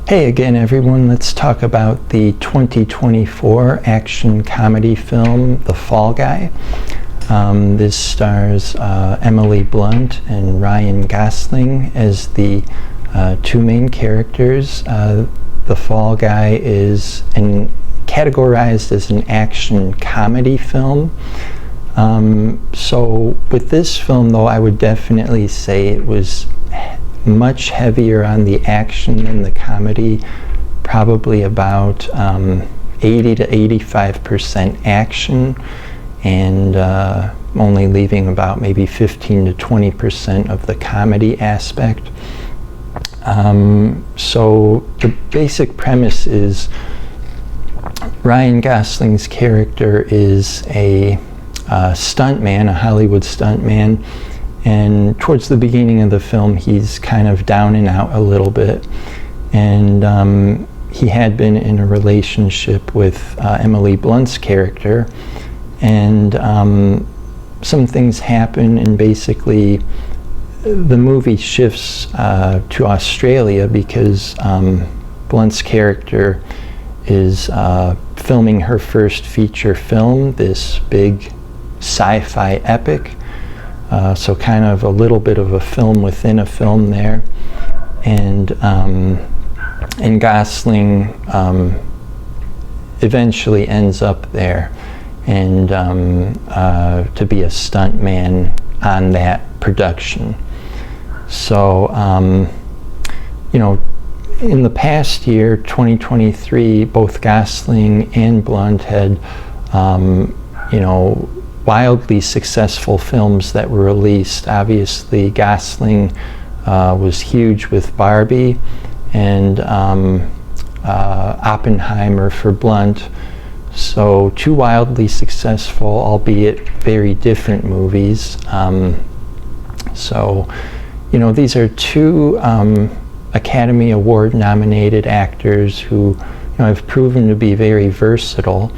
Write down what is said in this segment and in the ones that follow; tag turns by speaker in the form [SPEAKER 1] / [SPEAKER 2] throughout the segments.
[SPEAKER 1] Hey again everyone, let's talk about the 2024 action comedy film, The Fall Guy. This stars Emily Blunt and Ryan Gosling as the two main characters. The Fall Guy is categorized as an action comedy film. So with this film though, I would definitely say it was much heavier on the action than the comedy, probably about 80 to 85% action, and only leaving about maybe 15 to 20% of the comedy aspect. So the basic premise is Ryan Gosling's character is a stuntman, a Hollywood stuntman, and towards the beginning of the film he's kind of down and out a little bit, and he had been in a relationship with Emily Blunt's character, and some things happen, and basically the movie shifts to Australia because Blunt's character is filming her first feature film, this big sci-fi epic. So kind of a little bit of a film within a film there, and Gosling eventually ends up there, and to be a stuntman on that production. So in the past year, 2023, both Gosling and Blunt had wildly successful films that were released. Obviously, Gosling was huge with Barbie, and Oppenheimer for Blunt. So two wildly successful, albeit very different movies. These are two Academy Award nominated actors who have proven to be very versatile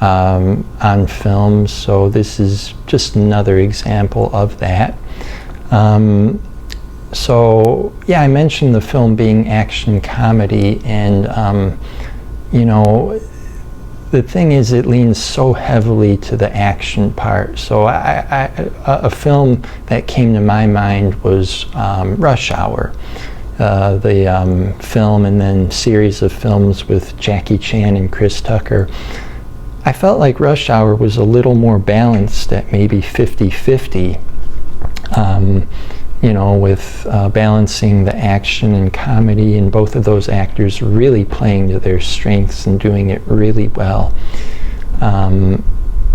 [SPEAKER 1] on film, so this is just another example of that. I mentioned the film being action comedy, and the thing is, it leans so heavily to the action part. So a film that came to my mind was Rush Hour, the film and then series of films with Jackie Chan and Chris Tucker. I felt like Rush Hour was a little more balanced at maybe 50-50, with balancing the action and comedy, and both of those actors really playing to their strengths and doing it really well.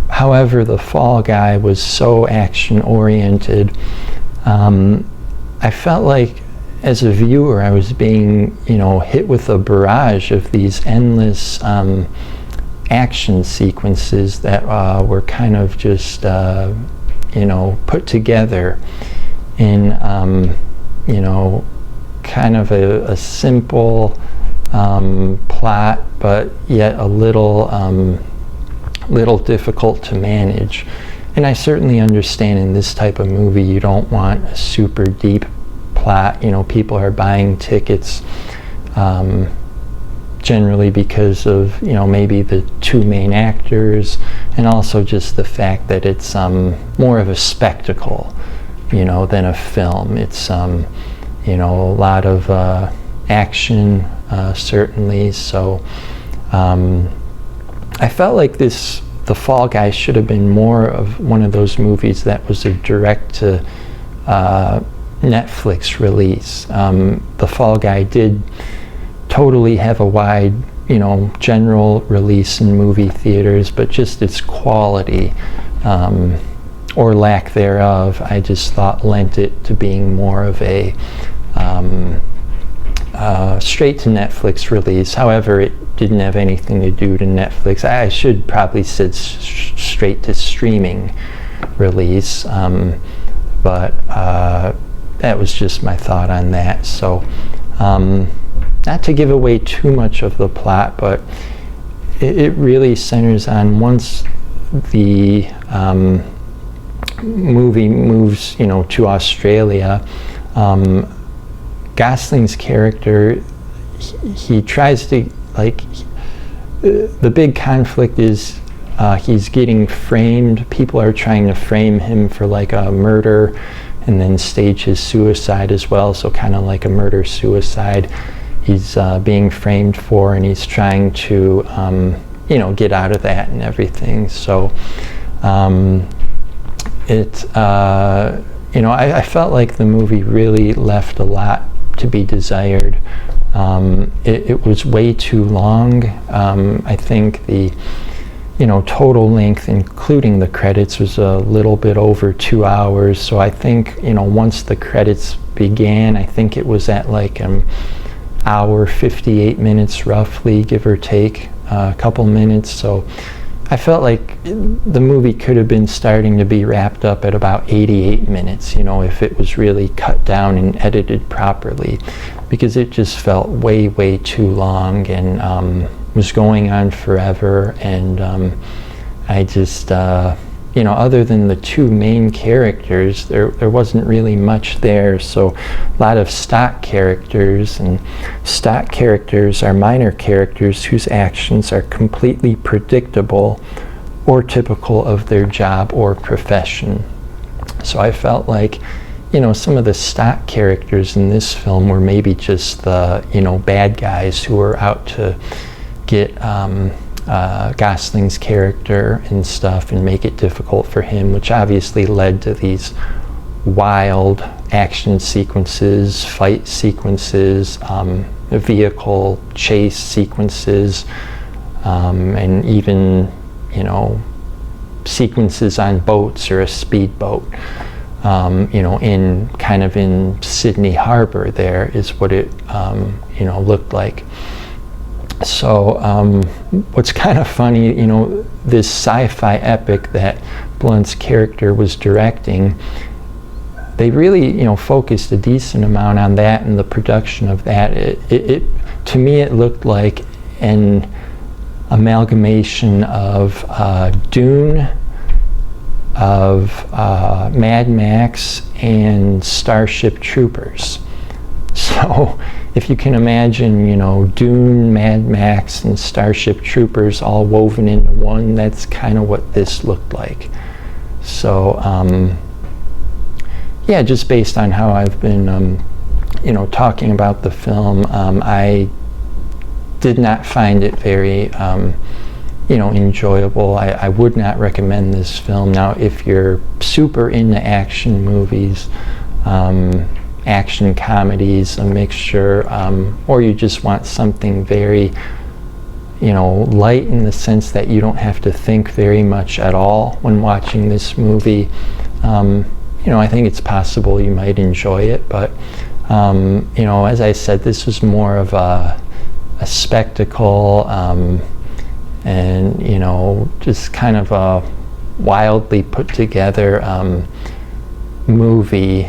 [SPEAKER 1] However, The Fall Guy was so action-oriented. I felt like as a viewer I was being, hit with a barrage of these endless action sequences that were kind of just put together in kind of a simple plot, but yet a little difficult to manage. And I certainly understand in this type of movie you don't want a super deep plot. People are buying tickets generally because of maybe the two main actors, and also just the fact that it's more of a spectacle than a film. It's a lot of action, certainly. So I felt like The Fall Guy should have been more of one of those movies that was a direct to Netflix release. The Fall Guy did totally have a wide, general release in movie theaters, but just its quality, or lack thereof, I just thought lent it to being more of a straight to Netflix release. However, it didn't have anything to do to Netflix. I should probably said straight to streaming release, but that was just my thought on that. So not to give away too much of the plot, but it really centers on once the movie moves, to Australia, Gosling's character, he tries to, like, the big conflict is he's getting framed. People are trying to frame him for like a murder and then stage his suicide as well, so kind of like a murder-suicide he's being framed for, and he's trying to get out of that and everything. So I felt like the movie really left a lot to be desired. It was way too long. I think the total length, including the credits, was a little bit over 2 hours. So I think, once the credits began, I think it was at like an hour 58 minutes roughly, give or take a couple minutes. So I felt like the movie could have been starting to be wrapped up at about 88 minutes, if it was really cut down and edited properly, because it just felt way, way too long and was going on forever. And I just, other than the two main characters, there wasn't really much there. So a lot of stock characters, and stock characters are minor characters whose actions are completely predictable or typical of their job or profession. So I felt like, some of the stock characters in this film were maybe just the, bad guys who were out to get Gosling's character and stuff and make it difficult for him, which obviously led to these wild action sequences, fight sequences, vehicle chase sequences, and even, sequences on boats or a speedboat. In Sydney Harbor there is what it, looked like. So what's kind of funny, this sci-fi epic that Blunt's character was directing, they really, focused a decent amount on that and the production of that. It to me, it looked like an amalgamation of Dune, of Mad Max, and Starship Troopers. So if you can imagine, Dune, Mad Max, and Starship Troopers all woven into one, that's kind of what this looked like. So just based on how I've been, talking about the film, I did not find it very, enjoyable. I would not recommend this film. Now, if you're super into action movies, action comedies, a mixture, or you just want something very, light in the sense that you don't have to think very much at all when watching this movie, I think it's possible you might enjoy it. But, as I said, this was more of a spectacle, and, just kind of a wildly put together movie,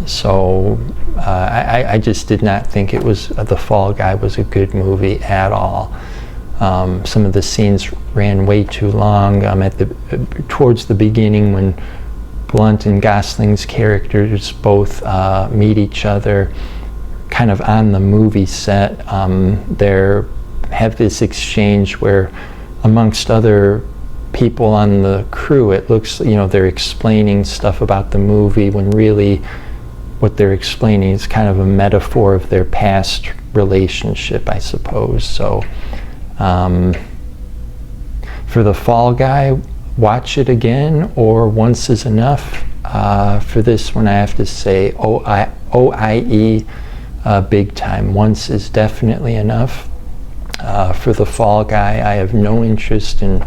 [SPEAKER 1] so I just did not think it was, The Fall Guy was a good movie at all. Some of the scenes ran way too long. Towards the beginning, when Blunt and Gosling's characters both meet each other kind of on the movie set, they have this exchange where, amongst other people on the crew, it looks, they're explaining stuff about the movie when really what they're explaining is kind of a metaphor of their past relationship, I suppose. So for The Fall Guy, watch it again, or once is enough. For this one, I have to say OIE, big time. Once is definitely enough. For The Fall Guy, I have no interest in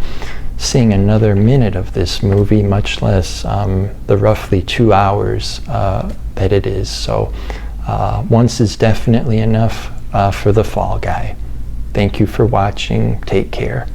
[SPEAKER 1] seeing another minute of this movie, much less the roughly 2 hours that it is. So once is definitely enough for The Fall Guy. Thank you for watching. Take care.